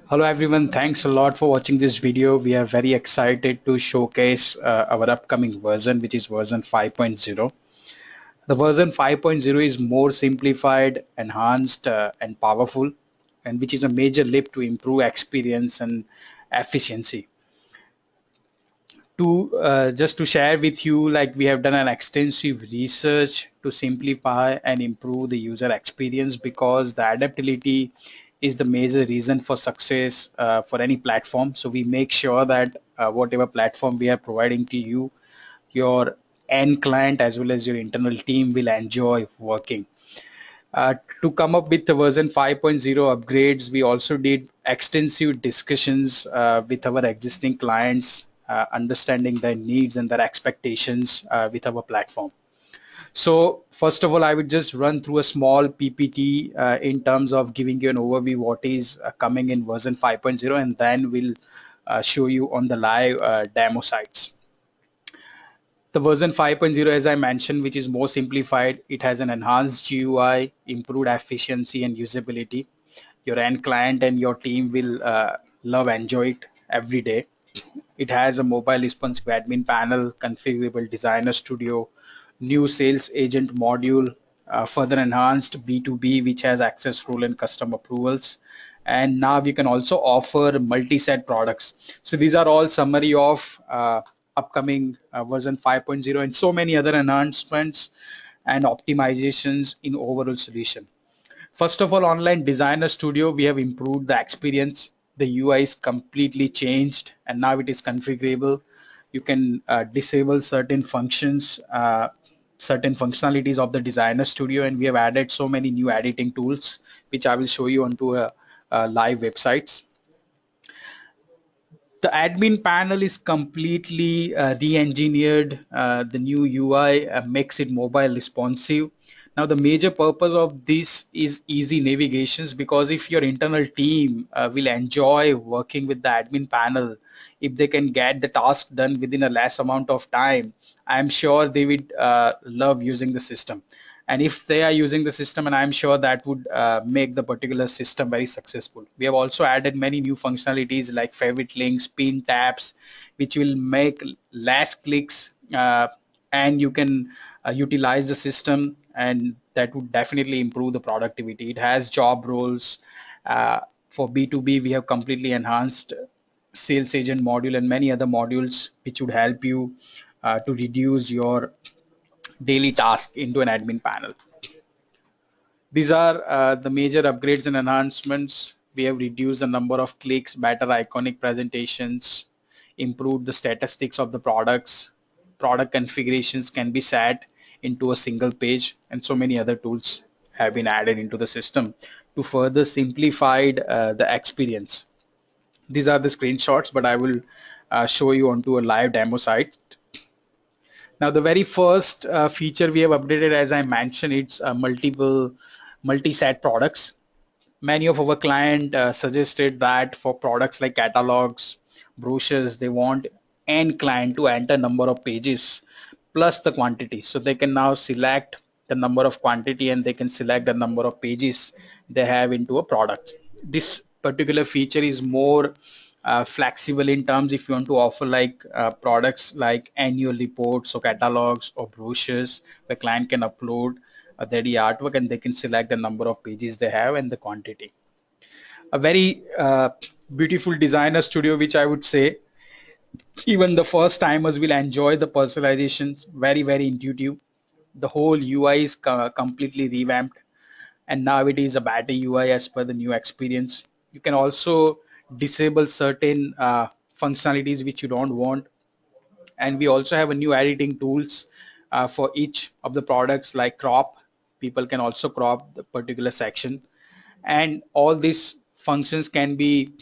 Hello everyone, thanks a lot for watching this video. We are very excited to showcase our upcoming version, which is version 5.0. The version 5.0 is more simplified, enhanced, and powerful, and which is a major leap to improve experience and efficiency. To just to share with you, like we have done an extensive research to simplify and improve the user experience because the adaptability is the major reason for success for any platform. So we make sure that whatever platform we are providing to you, your end client as well as your internal team will enjoy working. Uh, to come up with the version 5.0 upgrades, we also did extensive discussions with our existing clients, understanding their needs and their expectations with our platform. So first of all, I would just run through a small PPT in terms of giving you an overview what is coming in version 5.0, and then we'll show you on the live demo sites. The version 5.0, as I mentioned, which is more simplified, it has an enhanced GUI, improved efficiency and usability. Your end client and your team will love, enjoy it every day. It has a mobile responsive admin panel, configurable designer studio, new sales agent module, further enhanced B2B, which has access rule and custom approvals. And now we can also offer multi-set products. So these are all summary of upcoming version 5.0 and so many other enhancements and optimizations in overall solution. First of all, online designer studio, we have improved the experience. The UI is completely changed and now it is configurable. You can disable certain functions, certain functionalities of the designer studio, and we have added so many new editing tools, which I will show you onto a live websites. The admin panel is completely re-engineered. The new UI makes it mobile responsive. Now, the major purpose of this is easy navigations because if your internal team will enjoy working with the admin panel, if they can get the task done within a less amount of time, I'm sure they would love using the system. And if they are using the system, and I'm sure that would make the particular system very successful. We have also added many new functionalities like favorite links, pin tabs, which will make less clicks, and you can utilize the system, and that would definitely improve the productivity. It has job roles. For B2B, we have completely enhanced sales agent module and many other modules which would help you to reduce your daily task into an admin panel. These are the major upgrades and enhancements. We have reduced the number of clicks, better iconic presentations, improved the statistics of the products, product configurations can be set into a single page, and so many other tools have been added into the system to further simplify the experience. These are the screenshots, but I will show you onto a live demo site. Now, the very first feature we have updated, as I mentioned, it's multi-set products. Many of our client suggested that for products like catalogs, brochures, they want end client to enter number of pages plus the quantity. So they can now select the number of quantity and they can select the number of pages they have into a product. This particular feature is more flexible in terms if you want to offer like products like annual reports or catalogs or brochures. The client can upload their artwork and they can select the number of pages they have and the quantity. A very beautiful designer studio, which I would say even the first timers will enjoy the personalizations. Very intuitive. The whole UI is completely revamped, and now it is a better UI as per the new experience. You can also disable certain functionalities which you don't want, and we also have a new editing tools for each of the products like crop. People can also crop the particular section, and all these functions can be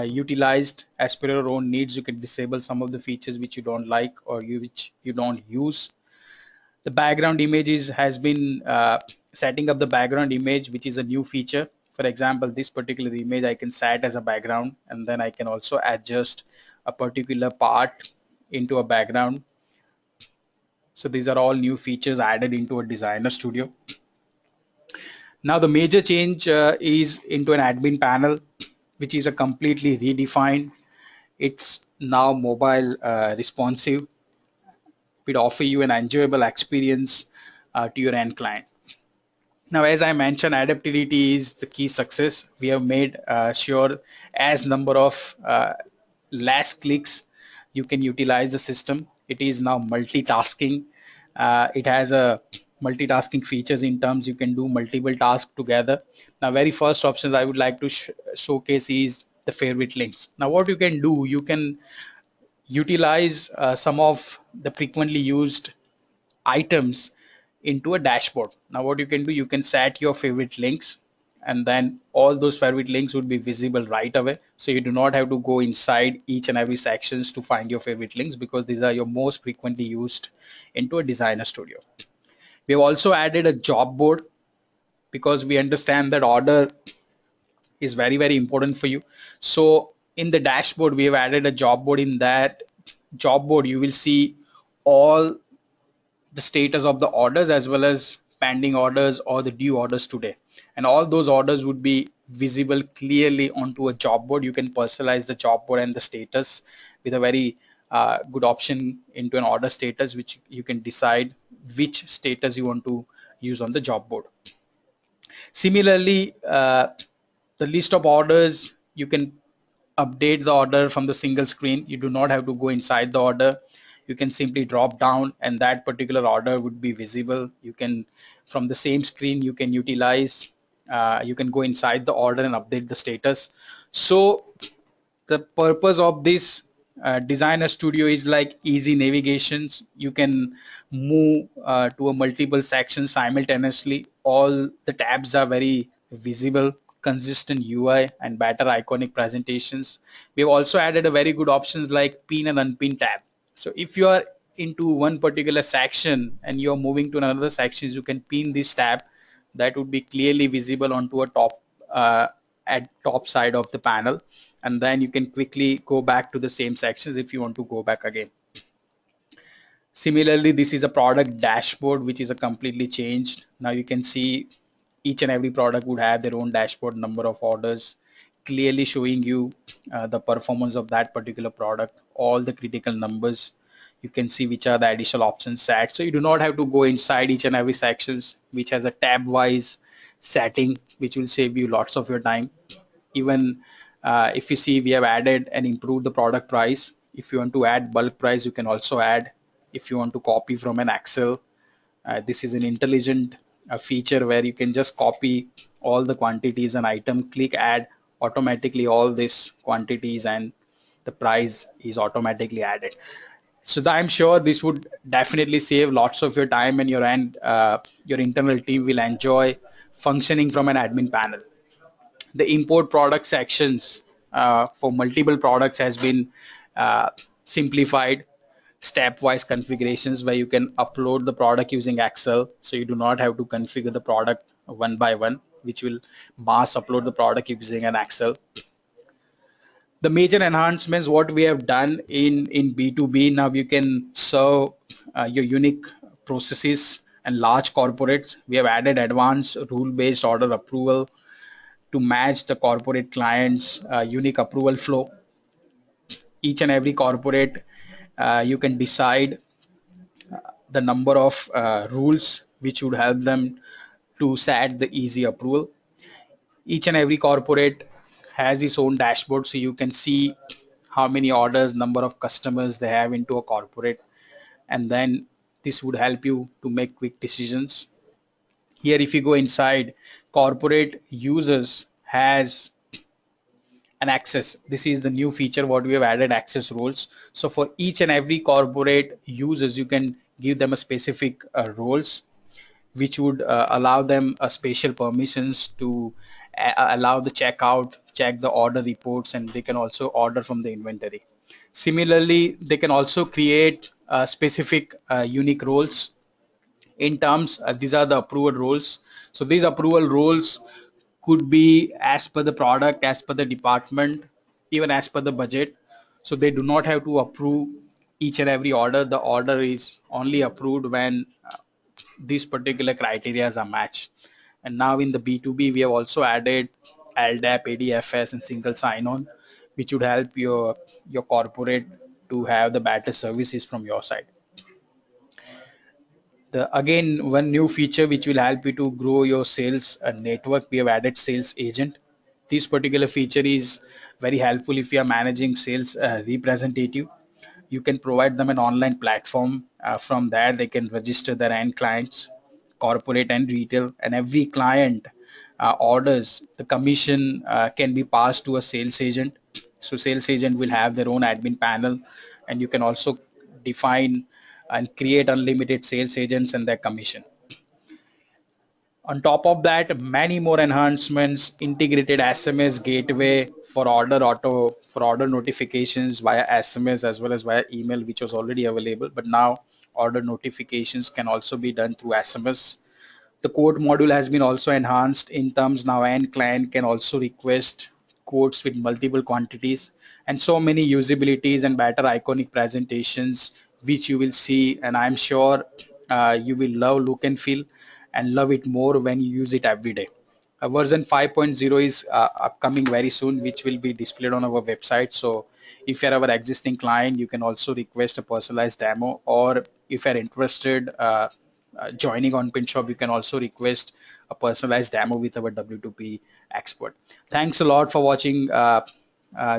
utilized as per your own needs. You can disable some of the features which you don't like or which you don't use. The background images has been setting up the background image, which is a new feature. For example, this particular image I can set as a background, and then I can also adjust a particular part into a background. So these are all new features added into a designer studio. Now the major change is into an admin panel. which is a completely redefined. It's now mobile responsive. It offer you an enjoyable experience to your end client. Now, as I mentioned, adaptability is the key success. We have made sure as number of less clicks you can utilize the system. It is now multitasking. It has a multitasking features in terms you can do multiple tasks together. Now, very first option I would like to showcase is the favorite links. Now, what you can do, you can utilize some of the frequently used items into a dashboard. Now what you can do, you can set your favorite links, and then all those favorite links would be visible right away. So you do not have to go inside each and every sections to find your favorite links, because these are your most frequently used into a designer studio. We have also added a job board, because we understand that order is very important for you. So in the dashboard we have added a job board. In that job board you will see all the status of the orders as well as pending orders or the due orders today, and all those orders would be visible clearly onto a job board. You can personalize the job board and the status with a very good option into an order status, which you can decide which status you want to use on the job board. Similarly, the list of orders, you can update the order from the single screen. You do not have to go inside the order. You can simply drop down and that particular order would be visible. You can, from the same screen, you can utilize, you can go inside the order and update the status. So the purpose of this designer studio is like easy navigations. You can move to a multiple sections simultaneously. All the tabs are very visible, consistent UI and better iconic presentations. We've also added a very good options like pin and unpin tab. So if you are into one particular section and you're moving to another sections, you can pin this tab. That would be clearly visible onto a top at top side of the panel, and then you can quickly go back to the same sections if you want to go back again. Similarly, this is a product dashboard which is a completely changed. Now you can see each and every product would have their own dashboard, number of orders, clearly showing you the performance of that particular product, all the critical numbers. You can see which are the additional options set. So you do not have to go inside each and every sections, which has a tab wise setting, which will save you lots of your time. Even if you see, we have added and improved the product price. If you want to add bulk price, you can also add. If you want to copy from an Excel, this is an intelligent feature where you can just copy all the quantities and item, click add, automatically all these quantities and the price is automatically added. So I'm sure this would definitely save lots of your time, and your internal team will enjoy functioning from an admin panel. The import product sections for multiple products has been simplified. Stepwise configurations where you can upload the product using Excel, so you do not have to configure the product one by one, which will mass upload the product using an Excel. The major enhancements what we have done in B2B, now you can serve your unique processes and large corporates. We have added advanced rule-based order approval to match the corporate clients unique approval flow. Each and every corporate, you can decide the number of rules which would help them to set the easy approval. Each and every corporate has its own dashboard, so you can see how many orders, number of customers they have into a corporate, and then this would help you to make quick decisions. Here if you go inside, corporate users has an access. This is the new feature what we have added, access roles. So for each and every corporate users, you can give them a specific roles which would allow them special permissions to allow the checkout, check the order reports, and they can also order from the inventory. Similarly, they can also create specific unique roles. In terms, these are the approval roles. So these approval roles could be as per the product, as per the department, even as per the budget. So they do not have to approve each and every order. The order is only approved when these particular criteria are matched. And now in the B2B, we have also added LDAP, ADFS, and single sign-on, which would help your corporate to have the better services from your side. The again one new feature which will help you to grow your sales network, we have added sales agent. This particular feature is very helpful if you are managing sales representative. You can provide them an online platform. From there they can register their end clients, corporate and retail, and every client orders, the commission can be passed to a sales agent. So sales agent will have their own admin panel, and you can also define and create unlimited sales agents and their commission. On top of that, many more enhancements, integrated SMS gateway for order notifications via SMS as well as via email, which was already available, but now order notifications can also be done through SMS. The quote module has been also enhanced in terms now, and client can also request quotes with multiple quantities, and so many usabilities and better iconic presentations which you will see, and I'm sure you will love look and feel and love it more when you use it every day. Version 5.0 is upcoming very soon, which will be displayed on our website. So if you're our existing client, you can also request a personalized demo, or if you're interested joining OnPrintShop, you can also request a personalized demo with our W2P expert. Thanks a lot for watching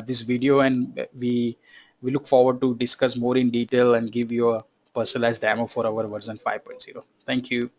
this video, and we look forward to discuss more in detail and give you a personalized demo for our version 5.0. Thank you.